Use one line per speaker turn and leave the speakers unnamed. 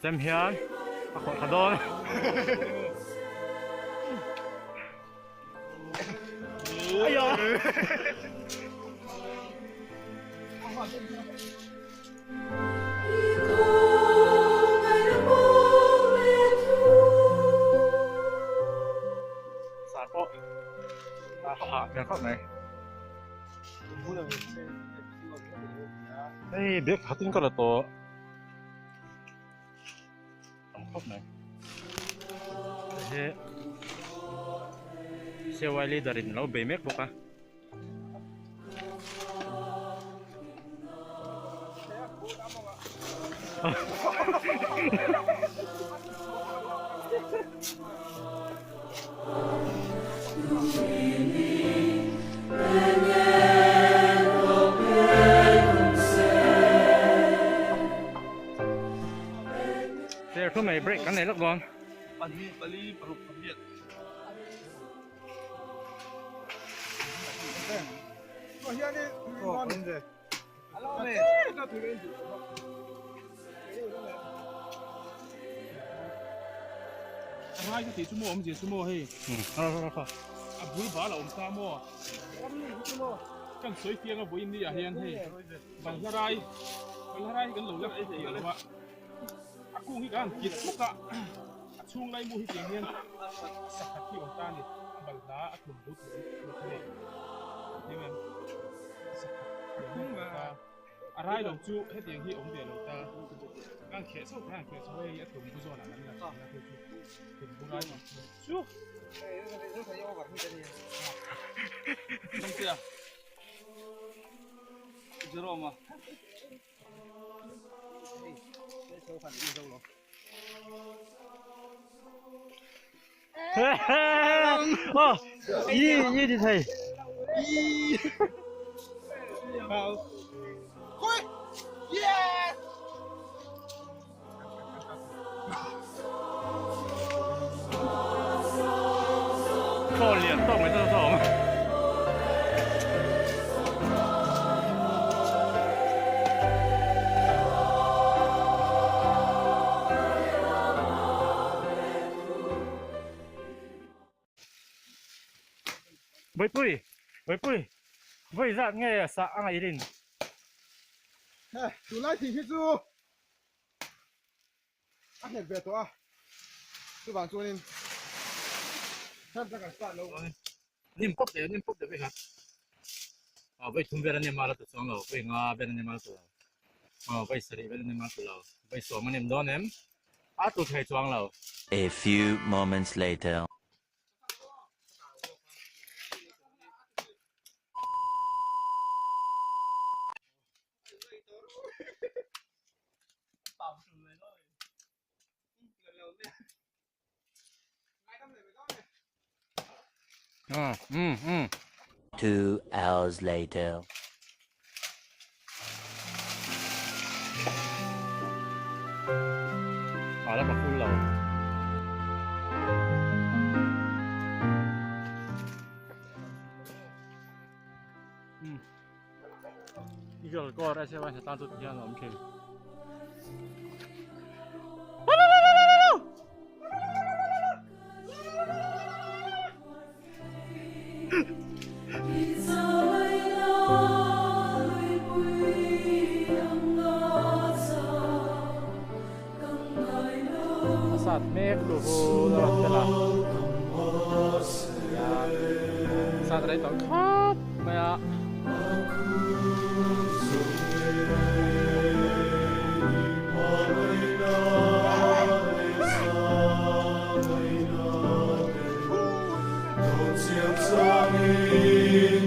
xem hiềnขอขอโดน哎呦สาดก็ขาดกันเข้าไหนเฮ้ยเด็กขาดติ้งก็ละตัวเข้าไหนเฮ้ยเชื่อว่าลีดารินเราเบย์เมกบุกอะเดี๋ยวทุ่มไหนเบรกกันไหนแล้วก่อน
ปันนี้ปลีปลุกปันเดียดก็เฮียนี่ก็เป็นเด็กอะไรเนี่ยก็ถือเป็นจุดอะไรก็ตีชั่วโมงผมเสียชั่วโมงให้
เอา
อ่ะบุยบ้าเราสามโมงกันสวยเพียงกับบุยนี่อย่าเฮียนให้บังละไรกันหลงแล้วไอ้เสียเลยว่าอากูที่การกินทุกอะช่วงไรมูที่เสียงเงี้ยสักที่ของตาเนี่ยบังลาอัดหลุมบุตรเลยนี่มันอะไรหลงจูให้เสียงที่องเดียหลงตาการเขะสู้การเขะสู้ไอ้หลุมบุษบานั้นนะถึงบุไรจูต้องเสียจะรอมา
เฮ้ยโอ้ยี่ดีไทย
เอาเฮ้ยเย้
ก็เหรียญต้องไปทั้งสองbơi bơi ra nghe sợ ai đi
chủ lại thì chú anh nhận về tôi tôi bảo chú nên thân ra cả sạn lâu
nim pop để vậy hả bơi thùng về anh mà là tụi xong rồi bơi ngà về anh mà tụi bơi sari về anh mà tụi bơi xuống anh đón em tụi thầy choang rồi
A few moments later. Two hours later.
Đó là full rồi. 이걸 꺼라 세반에서 따도 그냥 엄청. Saat mek dulu lewat jalan. Ya, saat ada itu kap, kayak.
Siap sangin